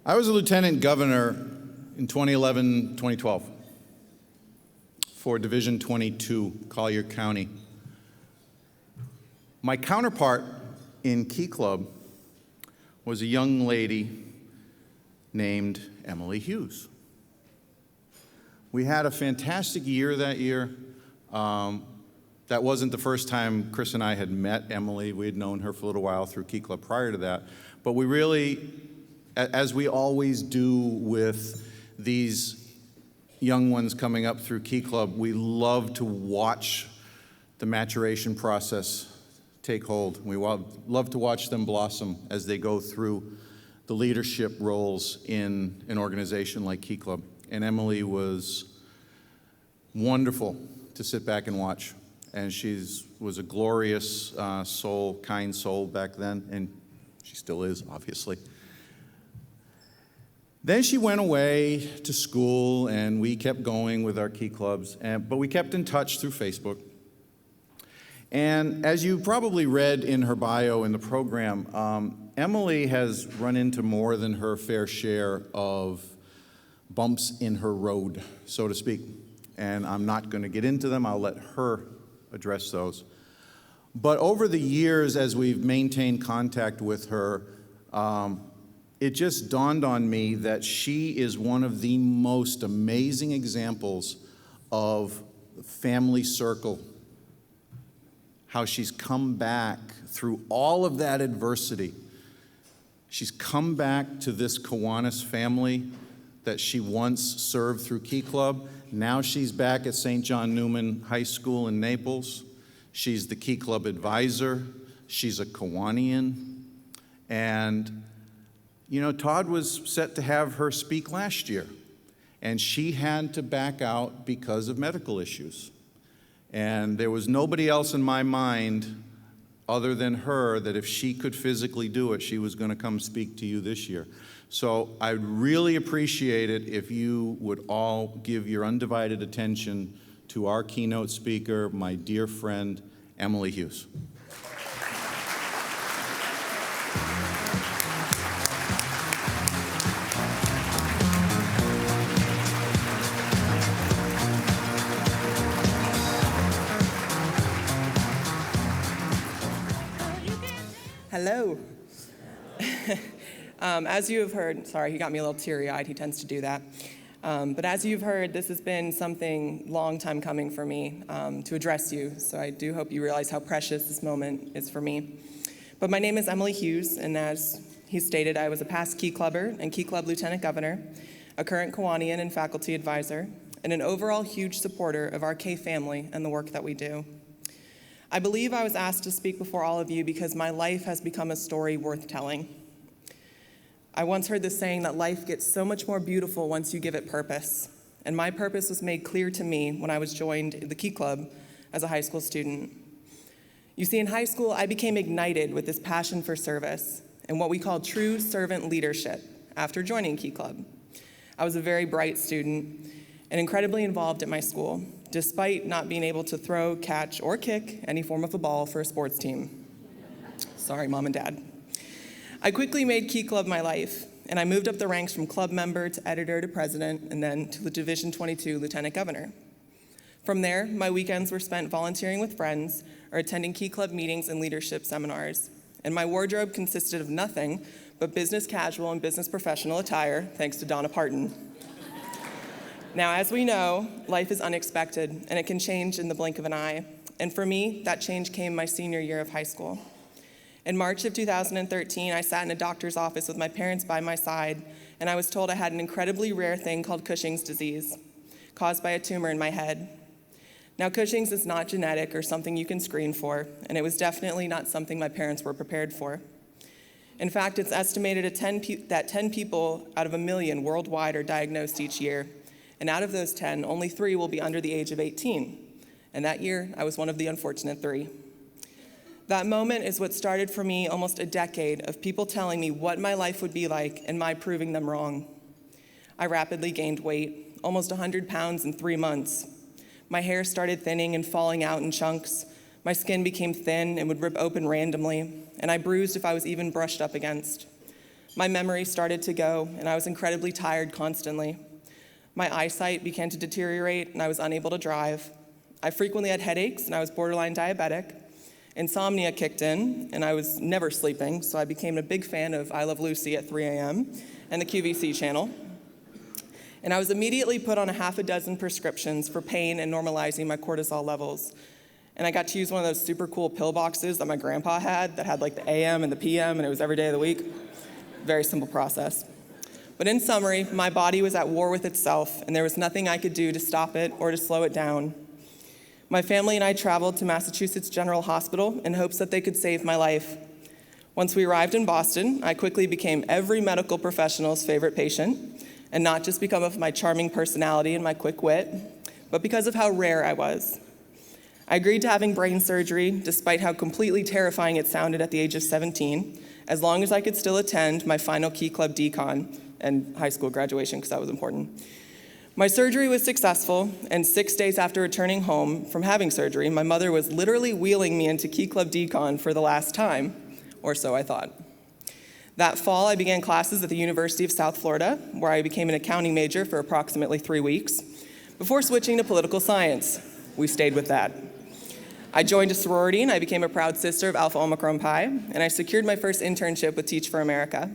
I was a lieutenant governor in 2011-2012 for Division 22, Collier County. My counterpart in Key Club was a young lady named Emily Hughes. We had a fantastic year that year. That wasn't the first time Chris and I had met Emily. We had known her for a little while through Key Club prior to that. But we really, as we always do with these young ones coming up through Key Club, we love to watch the maturation process take hold. We love to watch them blossom as they go through the leadership roles in an organization like Key Club. And Emily was wonderful to sit back and watch. And she was a glorious soul, kind soul back then, and she still is, obviously. Then she went away to school, and we kept going with our Key Clubs, but we kept in touch through Facebook. And as you probably read in her bio in the program, Emily has run into more than her fair share of bumps in her road, so to speak. And I'm not going to get into them. I'll let her address those. But over the years, as we've maintained contact with her, it just dawned on me that she is one of the most amazing examples of family circle. How she's come back through all of that adversity. She's come back to this Kiwanis family that she once served through Key Club. Now she's back at St. John Newman High School in Naples. She's the Key Club advisor. She's a Kiwanian. And, you know, Todd was set to have her speak last year, and she had to back out because of medical issues. And there was nobody else in my mind other than her that if she could physically do it, she was going to come speak to you this year. So I'd really appreciate it if you would all give your undivided attention to our keynote speaker, my dear friend, Emily Hughes. Hello. As you have heard, sorry, he got me a little teary-eyed. He tends to do that. But as you've heard, this has been something long time coming for me to address you. So I do hope you realize how precious this moment is for me. But my name is Emily Hughes, and as he stated, I was a past Key Clubber and Key Club Lieutenant Governor, a current Kiwanian and faculty advisor, and an overall huge supporter of our K family and the work that we do. I believe I was asked to speak before all of you because my life has become a story worth telling. I once heard this saying that life gets so much more beautiful once you give it purpose. And my purpose was made clear to me when I was joined the Key Club as a high school student. You see, in high school, I became ignited with this passion for service and what we call true servant leadership after joining Key Club. I was a very bright student and incredibly involved at my school, despite not being able to throw, catch, or kick any form of a ball for a sports team. Sorry, Mom and Dad. I quickly made Key Club my life, and I moved up the ranks from club member to editor to president, and then to the Division 22 Lieutenant Governor. From there, my weekends were spent volunteering with friends or attending Key Club meetings and leadership seminars, and my wardrobe consisted of nothing but business casual and business professional attire, thanks to Donna Parton. Now, as we know, life is unexpected, and it can change in the blink of an eye. And for me, that change came my senior year of high school. In March of 2013, I sat in a doctor's office with my parents by my side, and I was told I had an incredibly rare thing called Cushing's disease, caused by a tumor in my head. Now, Cushing's is not genetic or something you can screen for, and it was definitely not something my parents were prepared for. In fact, it's estimated that 10 people out of 1 million worldwide are diagnosed each year. And out of those 10, only 3 will be under the age of 18. And that year, I was one of the unfortunate 3. That moment is what started for me almost a decade of people telling me what my life would be like and my proving them wrong. I rapidly gained weight, almost 100 pounds in 3 months. My hair started thinning and falling out in chunks. My skin became thin and would rip open randomly, and I bruised if I was even brushed up against. My memory started to go, and I was incredibly tired constantly. My eyesight began to deteriorate, and I was unable to drive. I frequently had headaches, and I was borderline diabetic. Insomnia kicked in, and I was never sleeping, so I became a big fan of I Love Lucy at 3 a.m. and the QVC channel. And I was immediately put on a half a dozen prescriptions for pain and normalizing my cortisol levels. And I got to use one of those super cool pill boxes that my grandpa had that had like the AM and the PM, and it was every day of the week. Very simple process. But in summary, my body was at war with itself, and there was nothing I could do to stop it or to slow it down. My family and I traveled to Massachusetts General Hospital in hopes that they could save my life. Once we arrived in Boston, I quickly became every medical professional's favorite patient, and not just because of my charming personality and my quick wit, but because of how rare I was. I agreed to having brain surgery, despite how completely terrifying it sounded at the age of 17, as long as I could still attend my final Key Club decon and high school graduation, because that was important. My surgery was successful, and 6 days after returning home from having surgery, my mother was literally wheeling me into Key Club decon for the last time, or so I thought. That fall, I began classes at the University of South Florida, where I became an accounting major for approximately 3 weeks, before switching to political science. We stayed with that. I joined a sorority, and I became a proud sister of Alpha Omicron Pi, and I secured my first internship with Teach for America.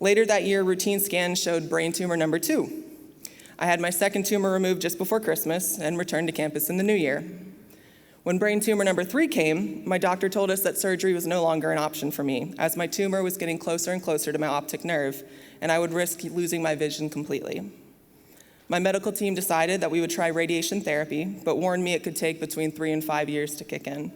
Later that year, routine scans showed brain tumor number 2. I had my second tumor removed just before Christmas and returned to campus in the new year. When brain tumor number 3 came, my doctor told us that surgery was no longer an option for me, as my tumor was getting closer and closer to my optic nerve, and I would risk losing my vision completely. My medical team decided that we would try radiation therapy, but warned me it could take between 3 and 5 years to kick in.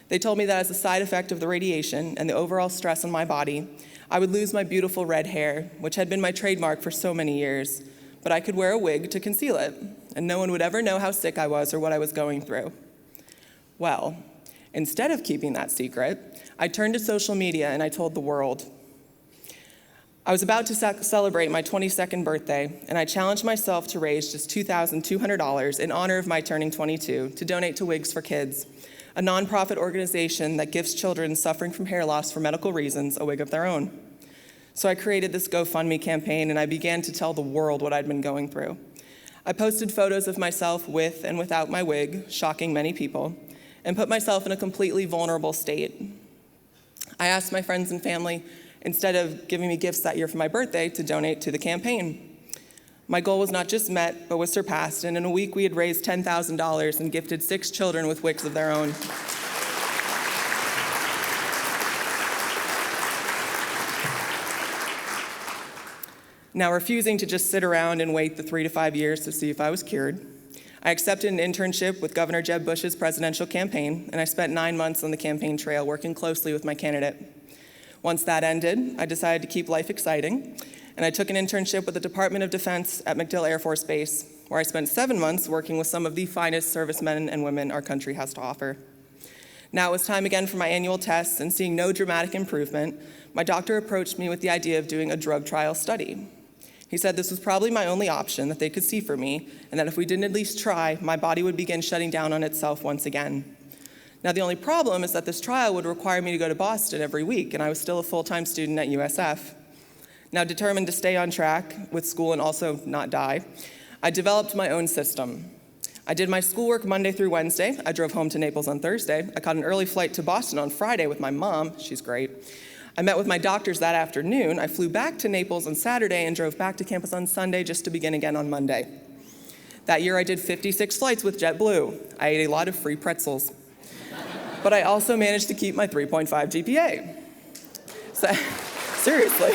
They told me that as a side effect of the radiation and the overall stress on my body, I would lose my beautiful red hair, which had been my trademark for so many years, but I could wear a wig to conceal it, and no one would ever know how sick I was or what I was going through. Well, instead of keeping that secret, I turned to social media and I told the world. I was about to celebrate my 22nd birthday, and I challenged myself to raise just $2,200 in honor of my turning 22 to donate to Wigs for Kids, a nonprofit organization that gives children suffering from hair loss for medical reasons a wig of their own. So I created this GoFundMe campaign, and I began to tell the world what I'd been going through. I posted photos of myself with and without my wig, shocking many people, and put myself in a completely vulnerable state. I asked my friends and family, instead of giving me gifts that year for my birthday, to donate to the campaign. My goal was not just met, but was surpassed, and in a week we had raised $10,000 and gifted 6 children with wigs of their own. Now, refusing to just sit around and wait the 3 to 5 years to see if I was cured, I accepted an internship with Governor Jeb Bush's presidential campaign, and I spent 9 months on the campaign trail working closely with my candidate. Once that ended, I decided to keep life exciting, and I took an internship with the Department of Defense at MacDill Air Force Base, where I spent 7 months working with some of the finest servicemen and women our country has to offer. Now it was time again for my annual tests, and seeing no dramatic improvement, my doctor approached me with the idea of doing a drug trial study. He said this was probably my only option that they could see for me, and that if we didn't at least try, my body would begin shutting down on itself once again. Now, the only problem is that this trial would require me to go to Boston every week, and I was still a full-time student at USF. Now, determined to stay on track with school and also not die, I developed my own system. I did my schoolwork Monday through Wednesday. I drove home to Naples on Thursday. I caught an early flight to Boston on Friday with my mom. She's great. I met with my doctors that afternoon. I flew back to Naples on Saturday and drove back to campus on Sunday just to begin again on Monday. That year, I did 56 flights with JetBlue. I ate a lot of free pretzels. But I also managed to keep my 3.5 GPA. So, seriously.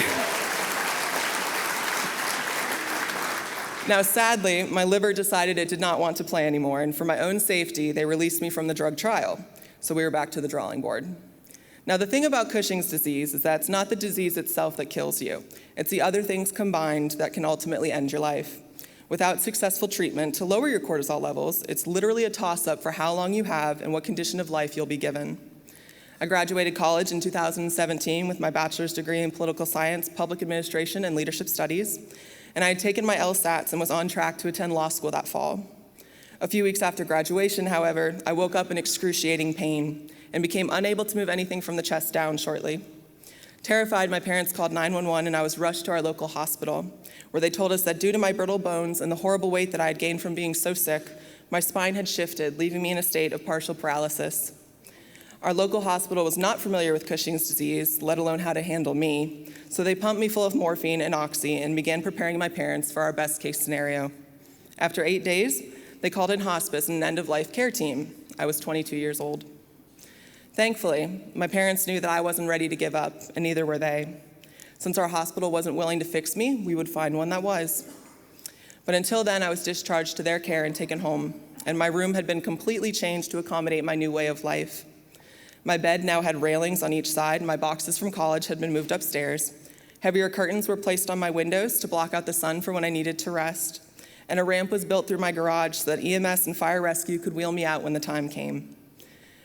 Now, sadly, my liver decided it did not want to play anymore, and for my own safety, they released me from the drug trial. So we were back to the drawing board. Now, the thing about Cushing's disease is that it's not the disease itself that kills you. It's the other things combined that can ultimately end your life. Without successful treatment to lower your cortisol levels, it's literally a toss-up for how long you have and what condition of life you'll be given. I graduated college in 2017 with my bachelor's degree in political science, public administration, and leadership studies, and I had taken my LSATs and was on track to attend law school that fall. A few weeks after graduation, however, I woke up in excruciating pain and became unable to move anything from the chest down shortly. Terrified, my parents called 911 and I was rushed to our local hospital, where they told us that due to my brittle bones and the horrible weight that I had gained from being so sick, my spine had shifted, leaving me in a state of partial paralysis. Our local hospital was not familiar with Cushing's disease, let alone how to handle me, so they pumped me full of morphine and oxy and began preparing my parents for our best case scenario. After 8 days, they called in hospice and an end-of-life care team. I was 22 years old. Thankfully, my parents knew that I wasn't ready to give up, and neither were they. Since our hospital wasn't willing to fix me, we would find one that was. But until then, I was discharged to their care and taken home, and my room had been completely changed to accommodate my new way of life. My bed now had railings on each side, and my boxes from college had been moved upstairs. Heavier curtains were placed on my windows to block out the sun for when I needed to rest, and a ramp was built through my garage so that EMS and fire rescue could wheel me out when the time came.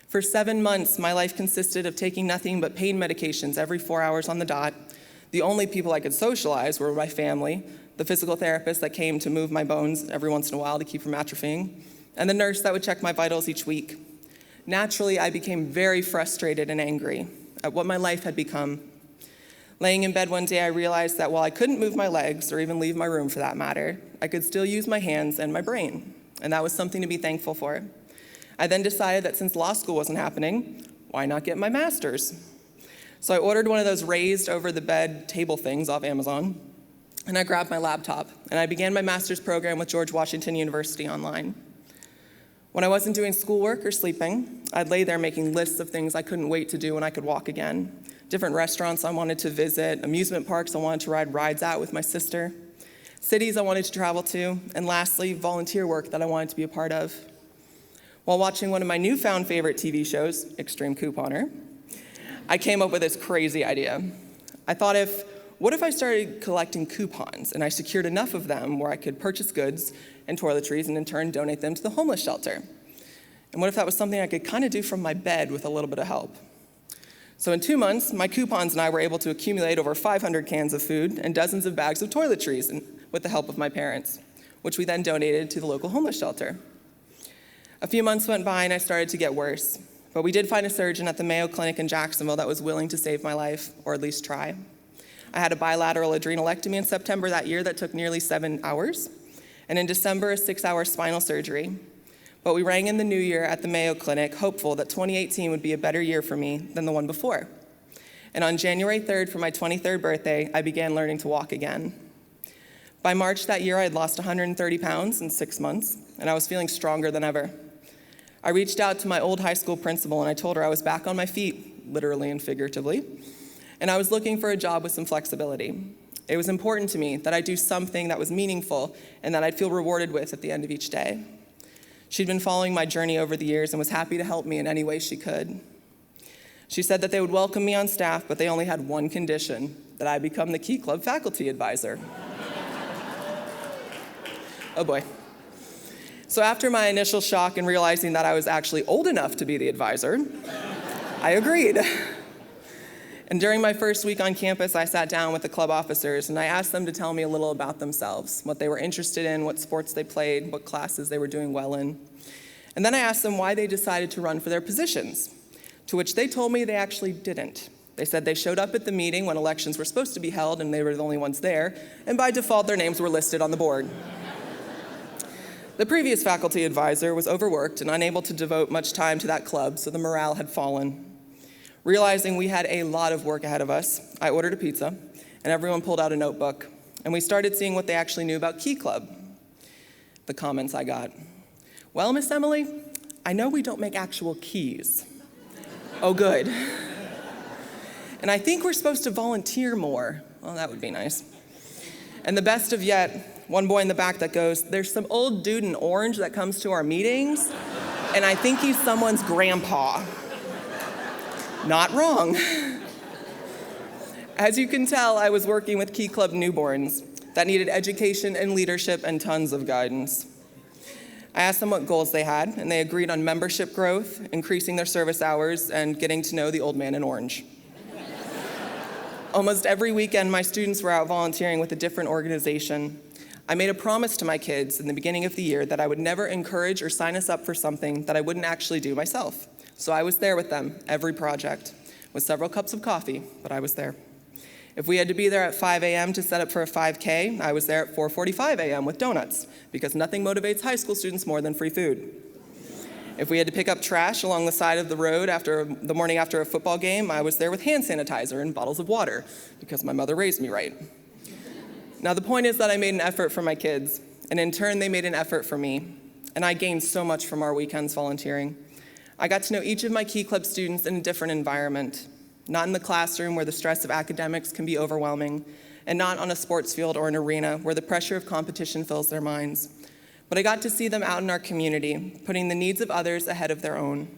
For 7 months, my life consisted of taking nothing but pain medications every 4 hours on the dot. The only people I could socialize were my family, the physical therapist that came to move my bones every once in a while to keep from atrophying, and the nurse that would check my vitals each week. Naturally, I became very frustrated and angry at what my life had become. Laying in bed one day, I realized that while I couldn't move my legs, or even leave my room for that matter, I could still use my hands and my brain, and that was something to be thankful for. I then decided that since law school wasn't happening, why not get my master's? So I ordered one of those raised over the bed table things off Amazon, and I grabbed my laptop, and I began my master's program with George Washington University online. When I wasn't doing schoolwork or sleeping, I'd lay there making lists of things I couldn't wait to do when I could walk again. Different restaurants I wanted to visit, amusement parks I wanted to ride rides at with my sister, cities I wanted to travel to, and lastly, volunteer work that I wanted to be a part of. While watching one of my newfound favorite TV shows, Extreme Couponer, I came up with this crazy idea. I thought, what if I started collecting coupons and I secured enough of them where I could purchase goods and toiletries and in turn donate them to the homeless shelter? And what if that was something I could kind of do from my bed with a little bit of help? So in 2 months, my coupons and I were able to accumulate over 500 cans of food and dozens of bags of toiletries with the help of my parents, which we then donated to the local homeless shelter. A few months went by and I started to get worse, but we did find a surgeon at the Mayo Clinic in Jacksonville that was willing to save my life, or at least try. I had a bilateral adrenalectomy in September that year that took nearly 7 hours, and in December, a 6-hour spinal surgery. But we rang in the new year at the Mayo Clinic, hopeful that 2018 would be a better year for me than the one before. And on January 3rd, for my 23rd birthday, I began learning to walk again. By March that year, I had lost 130 pounds in 6 months, and I was feeling stronger than ever. I reached out to my old high school principal, and I told her I was back on my feet, literally and figuratively, and I was looking for a job with some flexibility. It was important to me that I do something that was meaningful and that I'd feel rewarded with at the end of each day. She'd been following my journey over the years and was happy to help me in any way she could. She said that they would welcome me on staff, but they only had one condition, that I become the Key Club faculty advisor. Oh boy. So after my initial shock and realizing that I was actually old enough to be the advisor, I agreed. And during my first week on campus, I sat down with the club officers and I asked them to tell me a little about themselves, what they were interested in, what sports they played, what classes they were doing well in. And then I asked them why they decided to run for their positions, to which they told me they actually didn't. They said they showed up at the meeting when elections were supposed to be held and they were the only ones there, and by default their names were listed on the board. The previous faculty advisor was overworked and unable to devote much time to that club, so the morale had fallen. Realizing we had a lot of work ahead of us, I ordered a pizza, and everyone pulled out a notebook, and we started seeing what they actually knew about Key Club. The comments I got. Well, Miss Emily, I know we don't make actual keys. Oh, good. And I think we're supposed to volunteer more. Well, that would be nice. And the best of yet, one boy in the back that goes, there's some old dude in orange that comes to our meetings, and I think he's someone's grandpa. Not wrong. As you can tell, I was working with Key Club newborns that needed education and leadership and tons of guidance. I asked them what goals they had, and they agreed on membership growth, increasing their service hours, and getting to know the old man in orange. Almost every weekend, my students were out volunteering with a different organization. I made a promise to my kids in the beginning of the year that I would never encourage or sign us up for something that I wouldn't actually do myself. So I was there with them, every project, with several cups of coffee, but I was there. If we had to be there at 5 a.m. to set up for a 5K, I was there at 4:45 a.m. with donuts, because nothing motivates high school students more than free food. If we had to pick up trash along the side of the road the morning after a football game, I was there with hand sanitizer and bottles of water, because my mother raised me right. Now, the point is that I made an effort for my kids, and in turn, they made an effort for me, and I gained so much from our weekends volunteering. I got to know each of my Key Club students in a different environment, not in the classroom where the stress of academics can be overwhelming, and not on a sports field or an arena where the pressure of competition fills their minds. But I got to see them out in our community, putting the needs of others ahead of their own.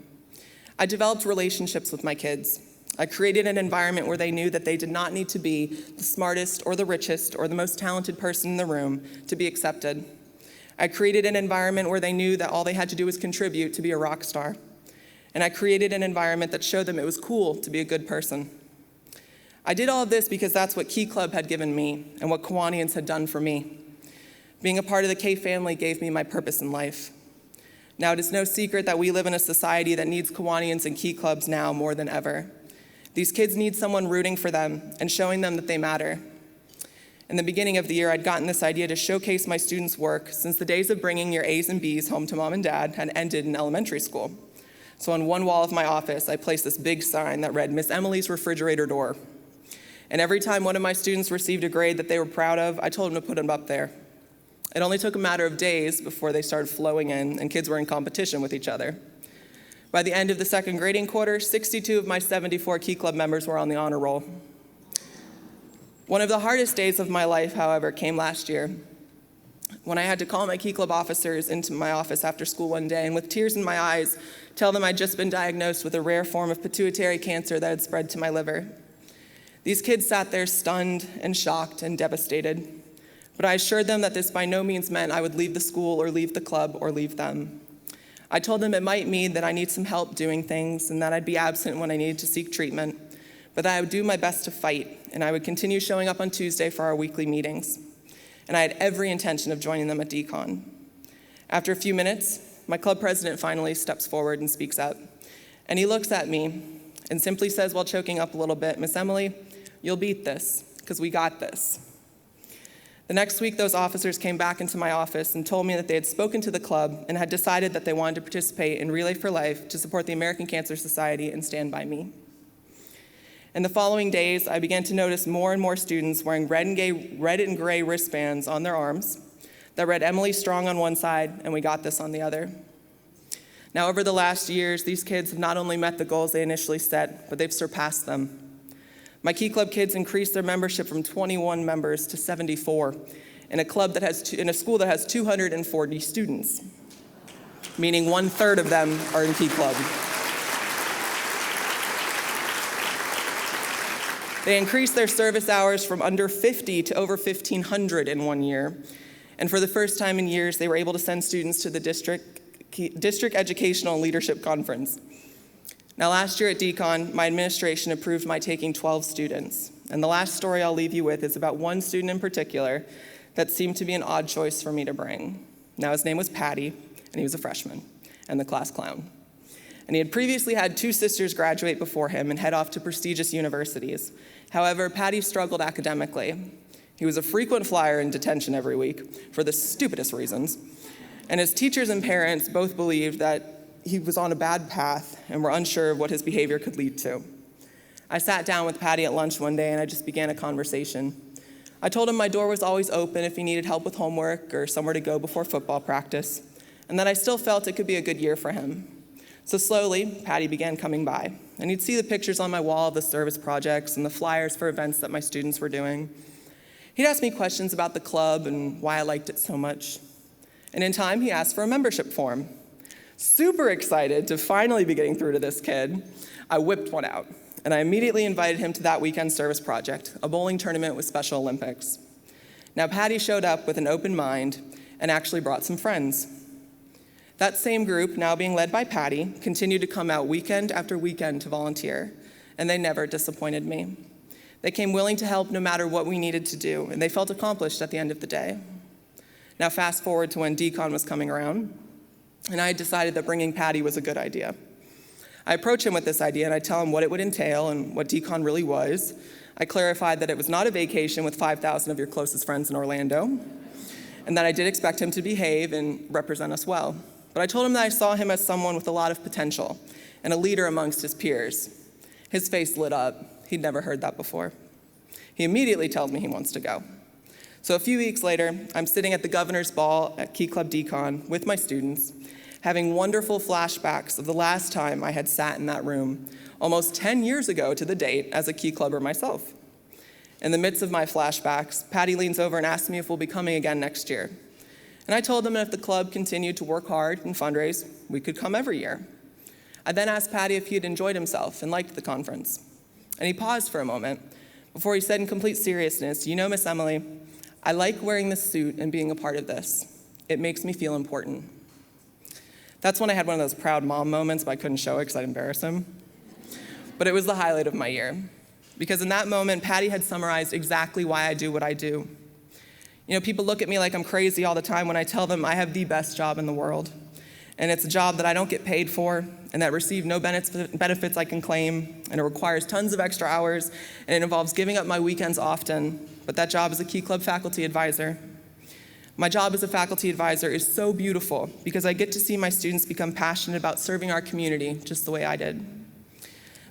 I developed relationships with my kids. I created an environment where they knew that they did not need to be the smartest or the richest or the most talented person in the room to be accepted. I created an environment where they knew that all they had to do was contribute to be a rock star. And I created an environment that showed them it was cool to be a good person. I did all of this because that's what Key Club had given me and what Kiwanians had done for me. Being a part of the K family gave me my purpose in life. Now, it is no secret that we live in a society that needs Kiwanians and Key Clubs now more than ever. These kids need someone rooting for them and showing them that they matter. In the beginning of the year, I'd gotten this idea to showcase my students' work since the days of bringing your A's and B's home to mom and dad had ended in elementary school. So on one wall of my office, I placed this big sign that read, "Miss Emily's refrigerator door." And every time one of my students received a grade that they were proud of, I told them to put them up there. It only took a matter of days before they started flowing in, and kids were in competition with each other. By the end of the second grading quarter, 62 of my 74 Key Club members were on the honor roll. One of the hardest days of my life, however, came last year, when I had to call my Key Club officers into my office after school one day, and with tears in my eyes, tell them I'd just been diagnosed with a rare form of pituitary cancer that had spread to my liver. These kids sat there stunned and shocked and devastated. But I assured them that this by no means meant I would leave the school or leave the club or leave them. I told them it might mean that I need some help doing things and that I'd be absent when I needed to seek treatment, but that I would do my best to fight, and I would continue showing up on Tuesday for our weekly meetings. And I had every intention of joining them at DCON. After a few minutes, my club president finally steps forward and speaks up. And he looks at me and simply says, while choking up a little bit, "Miss Emily, you'll beat this, because we got this." The next week, those officers came back into my office and told me that they had spoken to the club and had decided that they wanted to participate in Relay for Life to support the American Cancer Society and stand by me. In the following days, I began to notice more and more students wearing red and gray wristbands on their arms that read "Emily Strong" on one side and "We got this" on the other. Now, over the last years, these kids have not only met the goals they initially set, but they've surpassed them. My Key Club kids increased their membership from 21 members to 74 in a school that has 240 students, meaning 1/3 of them are in Key Club. They increased their service hours from under 50 to over 1,500 in 1 year. And for the first time in years, they were able to send students to the District Educational Leadership Conference. Now, last year at DCON, my administration approved my taking 12 students. And the last story I'll leave you with is about one student in particular that seemed to be an odd choice for me to bring. Now, his name was Patty, and he was a freshman and the class clown. And he had previously had 2 sisters graduate before him and head off to prestigious universities. However, Patty struggled academically. He was a frequent flyer in detention every week for the stupidest reasons. And his teachers and parents both believed that he was on a bad path and were unsure of what his behavior could lead to. I sat down with Patty at lunch one day and I just began a conversation. I told him my door was always open if he needed help with homework or somewhere to go before football practice, and that I still felt it could be a good year for him. So slowly, Patty began coming by, and he'd see the pictures on my wall of the service projects and the flyers for events that my students were doing. He'd ask me questions about the club and why I liked it so much. And in time, he asked for a membership form. Super excited to finally be getting through to this kid, I whipped one out, and I immediately invited him to that weekend service project, a bowling tournament with Special Olympics. Now, Patty showed up with an open mind and actually brought some friends. That same group, now being led by Patty, continued to come out weekend after weekend to volunteer, and they never disappointed me. They came willing to help no matter what we needed to do, and they felt accomplished at the end of the day. Now fast forward to when DCON was coming around, and I had decided that bringing Patty was a good idea. I approach him with this idea, and I tell him what it would entail and what DCON really was. I clarified that it was not a vacation with 5,000 of your closest friends in Orlando, and that I did expect him to behave and represent us well. But I told him that I saw him as someone with a lot of potential and a leader amongst his peers. His face lit up. He'd never heard that before. He immediately tells me he wants to go. So a few weeks later, I'm sitting at the governor's ball at Key Club Decon with my students, having wonderful flashbacks of the last time I had sat in that room, almost 10 years ago to the date, as a Key Clubber myself. In the midst of my flashbacks, Patty leans over and asks me if we'll be coming again next year. And I told him that if the club continued to work hard and fundraise, we could come every year. I then asked Patty if he had enjoyed himself and liked the conference. And he paused for a moment before he said in complete seriousness, "You know, Miss Emily, I like wearing this suit and being a part of this. It makes me feel important." That's when I had one of those proud mom moments, but I couldn't show it because I'd embarrass him. But it was the highlight of my year, because in that moment, Patty had summarized exactly why I do what I do. You know, people look at me like I'm crazy all the time when I tell them I have the best job in the world. And it's a job that I don't get paid for, and that receive no benefits I can claim, and it requires tons of extra hours, and it involves giving up my weekends often, but that job is a Key Club faculty advisor. My job as a faculty advisor is so beautiful because I get to see my students become passionate about serving our community just the way I did.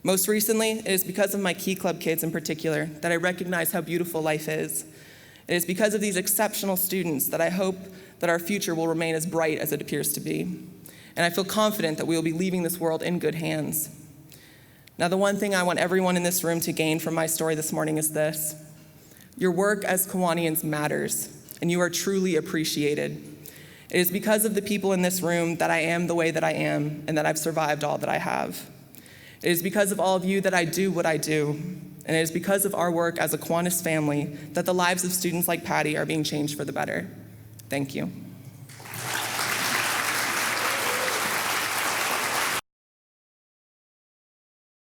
Most recently, it is because of my Key Club kids in particular that I recognize how beautiful life is. It is because of these exceptional students that I hope that our future will remain as bright as it appears to be. And I feel confident that we will be leaving this world in good hands. Now, the one thing I want everyone in this room to gain from my story this morning is this: your work as Kiwanians matters, and you are truly appreciated. It is because of the people in this room that I am the way that I am, and that I've survived all that I have. It is because of all of you that I do what I do, and it is because of our work as a Kiwanis family that the lives of students like Patty are being changed for the better. Thank you.